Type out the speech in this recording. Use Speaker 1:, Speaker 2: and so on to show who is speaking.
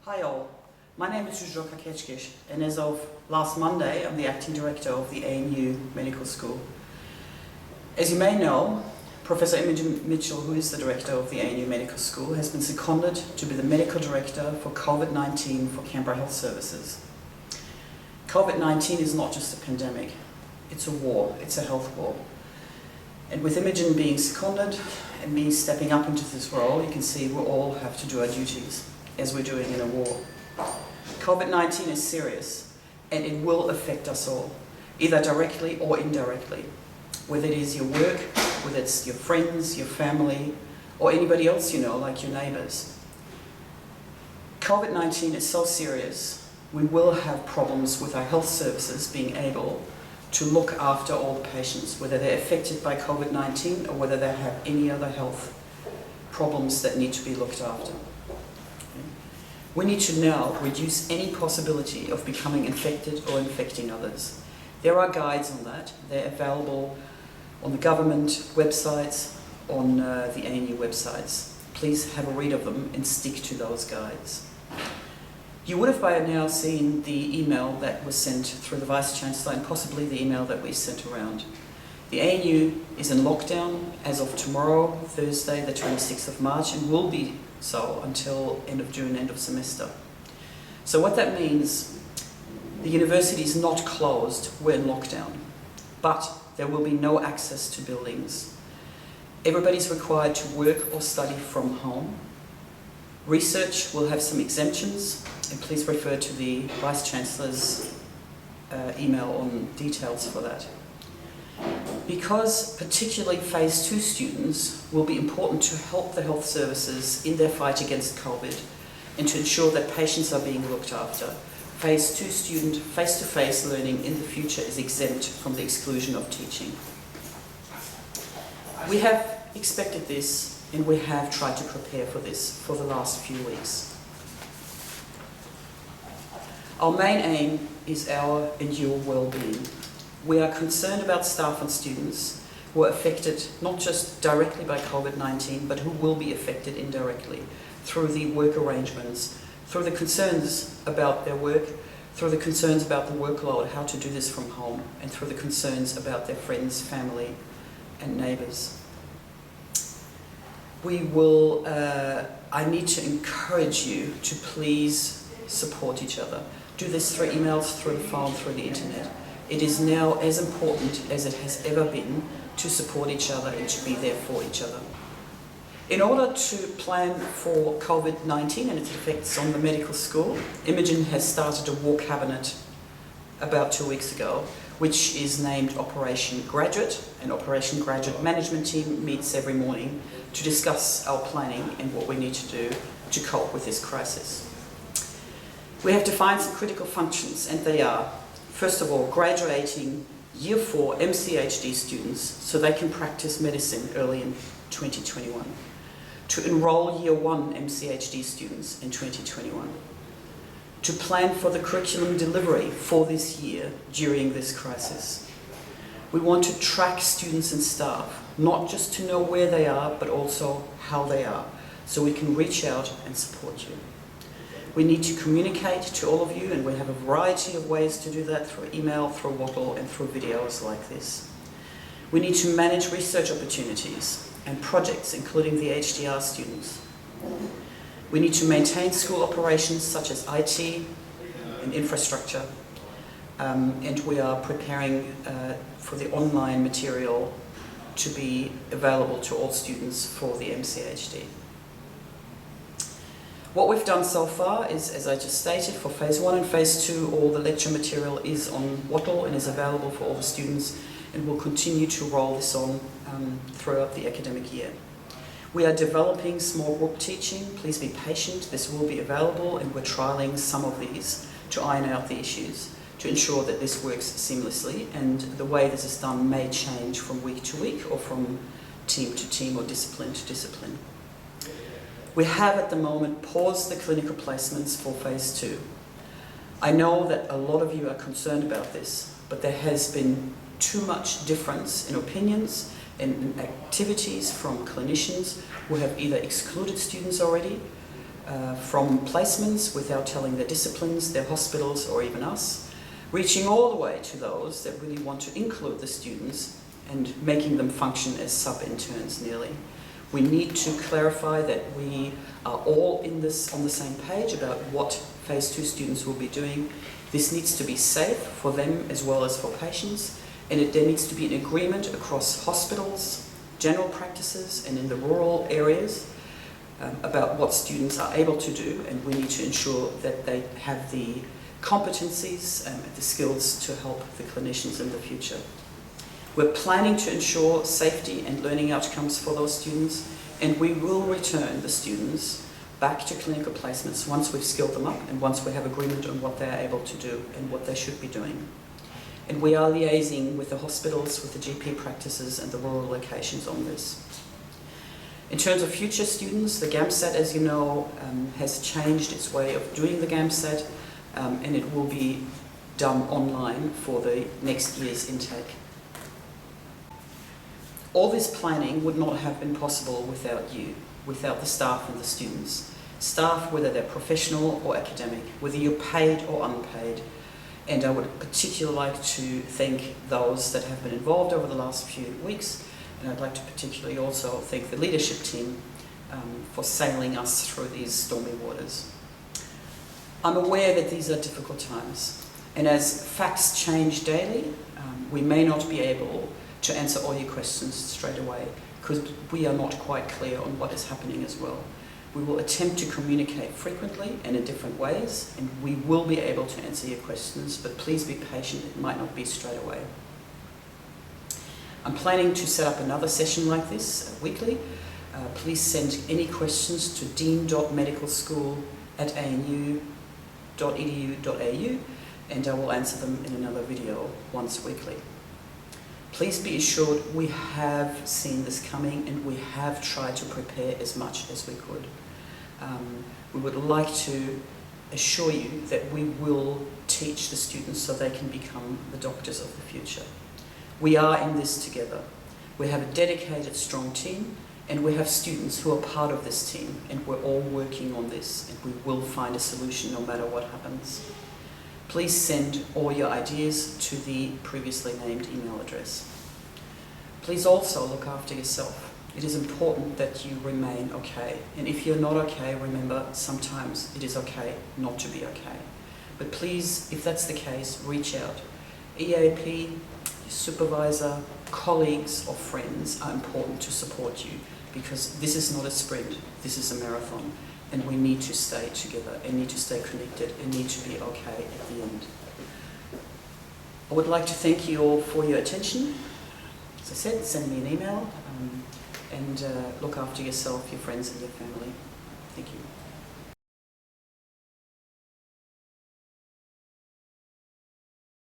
Speaker 1: Hi all, my name is Zsuzsa Kecskés, and as of last Monday I'm the Acting Director of the ANU Medical School. As you may know, Professor Imogen Mitchell, who is the Director of the ANU Medical School, has been seconded to be the Medical Director for COVID-19 for Canberra Health Services. COVID-19 is not just a pandemic, it's a war, it's a health war. And with Imogen being seconded and me stepping up into this role, you can see we all have to do our duties, as we're doing in a war. COVID-19 is serious, and it will affect us all, either directly or indirectly. Whether it is your work, whether it's your friends, your family, or anybody else you know, like your neighbours. COVID-19 is so serious, we will have problems with our health services being able to look after all the patients, whether they're affected by COVID-19 or whether they have any other health problems that need to be looked after. We need to now reduce any possibility of becoming infected or infecting others. There are guides on that. They're available on the government websites, on the ANU websites. Please have a read of them and stick to those guides. You would have by now seen the email that was sent through the Vice-Chancellor and possibly the email that we sent around. The ANU is in lockdown as of tomorrow, Thursday the 26th of March, and will be so until end of June, end of semester. So what that means, the university is not closed, we're in lockdown, but there will be no access to buildings. Everybody's required to work or study from home. Research will have some exemptions, and please refer to the Vice-Chancellor's email on details for that. Because particularly Phase 2 students will be important to help the health services in their fight against COVID and to ensure that patients are being looked after, Phase 2 student face-to-face learning in the future is exempt from the exclusion of teaching. We have expected this and we have tried to prepare for this for the last few weeks. Our main aim is our and your well-being. We are concerned about staff and students who are affected not just directly by COVID-19, but who will be affected indirectly through the work arrangements, through the concerns about their work, through the concerns about the workload, how to do this from home, and through the concerns about their friends, family, and neighbours. I need to encourage you to please support each other. Do this through emails, through the phone, through the internet. It is now as important as it has ever been to support each other and to be there for each other. In order to plan for COVID-19 and its effects on the medical school, Imogen has started a war cabinet about 2 weeks ago, which is named Operation Graduate. An Operation Graduate management team meets every morning to discuss our planning and what we need to do to cope with this crisis. We have defined some critical functions, and they are, first of all, graduating Year 4 MCHD students so they can practice medicine early in 2021. To enrol Year 1 MCHD students in 2021. To plan for the curriculum delivery for this year during this crisis. We want to track students and staff, not just to know where they are, but also how they are, so we can reach out and support you. We need to communicate to all of you, and we have a variety of ways to do that through email, through Wattle, and through videos like this. We need to manage research opportunities and projects, including the HDR students. We need to maintain school operations such as IT and infrastructure, and we are preparing for the online material to be available to all students for the MCHD. What we've done so far is, as I just stated, for Phase 1 and Phase 2, all the lecture material is on Wattle and is available for all the students, and we'll continue to roll this on throughout the academic year. We are developing small group teaching. Please be patient. This will be available, and we're trialling some of these to iron out the issues, to ensure that this works seamlessly, and the way this is done may change from week to week or from team to team or discipline to discipline. We have at the moment paused the clinical placements for Phase 2. I know that a lot of you are concerned about this, but there has been too much difference in opinions and activities from clinicians who have either excluded students already from placements without telling their disciplines, their hospitals, or even us, reaching all the way to those that really want to include the students and making them function as sub-interns nearly. We need to clarify that we are all on the same page about what Phase 2 students will be doing. This needs to be safe for them as well as for patients, and there needs to be an agreement across hospitals, general practices, and in the rural areas about what students are able to do, and we need to ensure that they have the competencies and the skills to help the clinicians in the future. We're planning to ensure safety and learning outcomes for those students, and we will return the students back to clinical placements once we've skilled them up and once we have agreement on what they're able to do and what they should be doing. And we are liaising with the hospitals, with the GP practices and the rural locations on this. In terms of future students, the GAMSAT, as you know, has changed its way of doing the GAMSAT, and it will be done online for the next year's intake. All this planning would not have been possible without you, without the staff and the students. Staff, whether they're professional or academic, whether you're paid or unpaid. And I would particularly like to thank those that have been involved over the last few weeks, and I'd like to particularly also thank the leadership team for sailing us through these stormy waters. I'm aware that these are difficult times, and as facts change daily, we may not be able to answer all your questions straight away, because we are not quite clear on what is happening as well. We will attempt to communicate frequently and in different ways, and we will be able to answer your questions, but please be patient, it might not be straight away. I'm planning to set up another session like this weekly. Please send any questions to dean.medicalschool@anu.edu.au, and I will answer them in another video once weekly. Please be assured we have seen this coming and we have tried to prepare as much as we could. We would like to assure you that we will teach the students so they can become the doctors of the future. We are in this together. We have a dedicated, strong team, and we have students who are part of this team, and we're all working on this, and we will find a solution no matter what happens. Please send all your ideas to the previously named email address. Please also look after yourself. It is important that you remain okay. And if you're not okay, remember, sometimes it is okay not to be okay. But please, if that's the case, reach out. EAP, your supervisor, colleagues or friends are important to support you, because this is not a sprint, this is a marathon. And we need to stay together and need to stay connected and need to be okay at the end. I would like to thank you all for your attention. As I said, send me an email and look after yourself, your friends and your family. Thank you.